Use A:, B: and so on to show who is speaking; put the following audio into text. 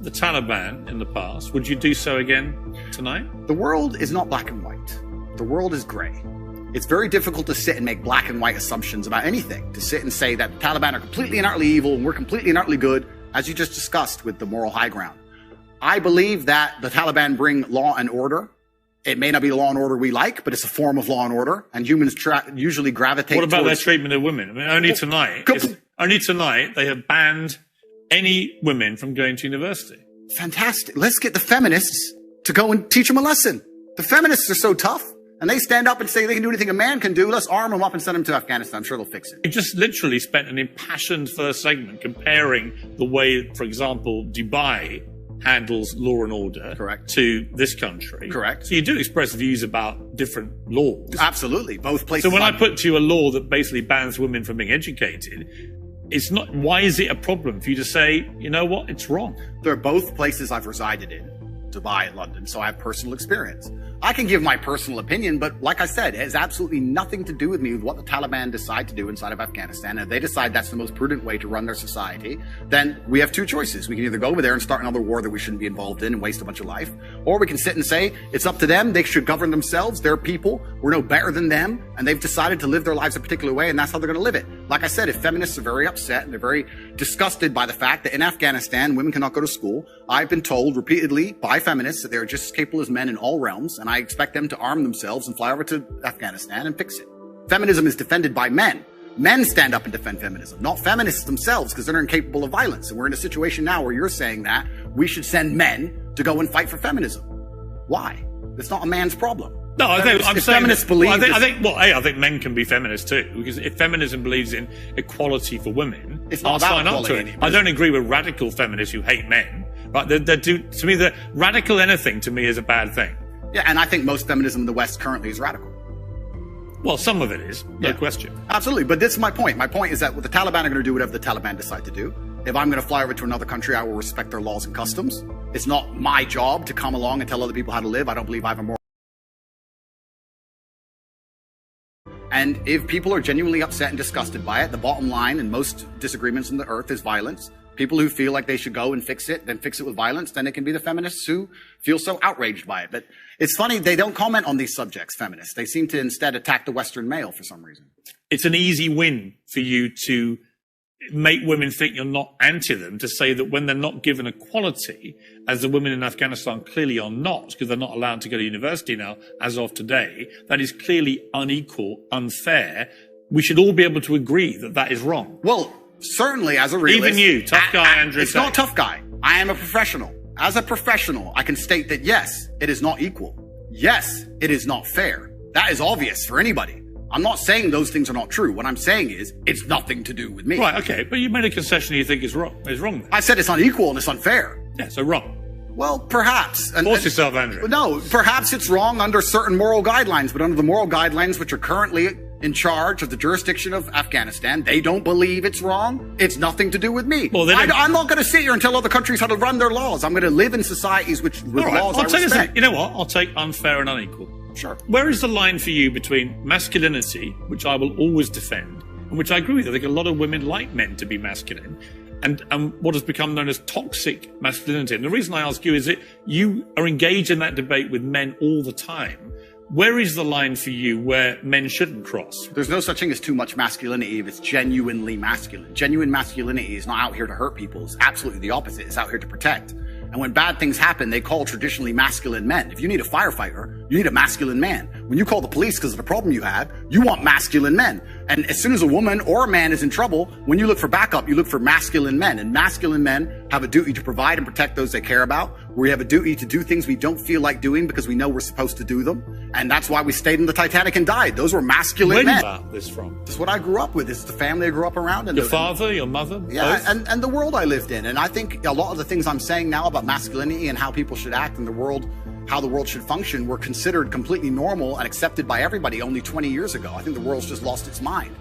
A: the Taliban in the past. Would you do so again tonight?
B: The world is not black and white. The world is gray. It's very difficult to sit and make black and white assumptions about anything, to sit and say that the Taliban are completely and utterly evil and we're completely and utterly good, as you just discussed with the moral high ground. I believe that the Taliban bring law and order. It may not be the law and order we like, but it's a form of law and order, and humans usually gravitate
A: What about
B: towards...
A: their treatment of women? I mean, only tonight they have banned any women from going to university.
B: Fantastic. Let's get the feminists to go and teach them a lesson. The feminists are so tough. And they stand up and say they can do anything a man can do. Let's arm them up and send them to Afghanistan. I'm sure they'll fix it.
A: You just literally spent an impassioned first segment comparing the way, for example, Dubai handles law and order to this country.
B: Correct.
A: So you do express views about different laws.
B: Absolutely. Both places.
A: So when I put to you a law that basically bans women from being educated, it's not, why is it a problem for you to say, you know what, it's wrong?
B: They're both places I've resided in, Dubai and London, so I have personal experience. I can give my personal opinion, but like I said, it has absolutely nothing to do with me with what the Taliban decide to do inside of Afghanistan. And if they decide that's the most prudent way to run their society, then we have two choices. We can either go over there and start another war that we shouldn't be involved in and waste a bunch of life, or we can sit and say, it's up to them, they should govern themselves, they're people, we're no better than them, and they've decided to live their lives a particular way, and that's how they're going to live it. Like I said, if feminists are very upset and they're very disgusted by the fact that in Afghanistan, women cannot go to school, I've been told repeatedly by feminists that they're just as capable as men in all realms, and I expect them to arm themselves and fly over to Afghanistan and fix it. Feminism is defended by men. Men stand up and defend feminism, not feminists themselves, because they're incapable of violence. And we're in a situation now where you're saying that we should send men to go and fight for feminism. Why? It's not a man's problem.
A: No, I think I'm saying
B: feminists believe.
A: I think men can be feminists too, because if feminism believes in equality for women,
B: it's not
A: I'll
B: about
A: sign up to it. I don't agree with radical feminists who hate men. Right? To me, the radical anything to me is a bad thing.
B: Yeah, and I think most feminism in the West currently is radical.
A: Well, some of it is, no question.
B: Absolutely, but this is my point. My point is that the Taliban are going to do whatever the Taliban decide to do. If I'm going to fly over to another country, I will respect their laws and customs. It's not my job to come along and tell other people how to live. I don't believe I have a moral. And if people are genuinely upset and disgusted by it, the bottom line in most disagreements on the earth is violence. People who feel like they should go and fix it, then fix it with violence, then it can be the feminists who feel so outraged by it. But it's funny, they don't comment on these subjects, feminists. They seem to instead attack the Western male for some reason.
A: It's an easy win for you to make women think you're not anti them, to say that when they're not given equality, as the women in Afghanistan clearly are not, because they're not allowed to go to university now, as of today, that is clearly unequal, unfair. We should all be able to agree that that is wrong.
B: Well, certainly as a realist.
A: Even you, tough guy Andrew
B: It's
A: Tate.
B: not tough guy. I am a professional. As a professional, I can state that yes, it is not equal. Yes, it is not fair. That is obvious for anybody. I'm not saying those things are not true. What I'm saying is, it's nothing to do with me.
A: Right, okay, but you made a concession you think is wrong. Is wrong then.
B: I said it's unequal and it's unfair.
A: Yeah, so wrong.
B: Well, perhaps.
A: Force yourself, Andrew.
B: No, perhaps it's wrong under certain moral guidelines, but under the moral guidelines which are currently in charge of the jurisdiction of Afghanistan, they don't believe it's wrong. It's nothing to do with me. Well, I'm not going to sit here and tell other countries how to run their laws. I'm going to live in societies with laws I respect.
A: You know what? I'll take unfair and unequal.
B: Sure.
A: Where is the line for you between masculinity, which I will always defend, and which I agree with? I think a lot of women like men to be masculine, and what has become known as toxic masculinity. And the reason I ask you is that you are engaged in that debate with men all the time. Where is the line for you where men shouldn't cross?
B: There's no such thing as too much masculinity if it's genuinely masculine. Genuine masculinity is not out here to hurt people. It's absolutely the opposite. It's out here to protect. And when bad things happen, they call traditionally masculine men. If you need a firefighter, you need a masculine man. When you call the police because of the problem you have, you want masculine men. And as soon as a woman or a man is in trouble, when you look for backup, you look for masculine men. And masculine men have a duty to provide and protect those they care about. We have a duty to do things we don't feel like doing because we know we're supposed to do them. And that's why we stayed in the Titanic and died. Those were masculine men.
A: Where did you get this from?
B: This is what I grew up with. This is the family I grew up around. And
A: your father, your mother?
B: Yeah, and the world I lived in. And I think a lot of the things I'm saying now about masculinity and how people should act in the world, how the world should function, were considered completely normal and accepted by everybody only 20 years ago. I think the world's just lost its mind.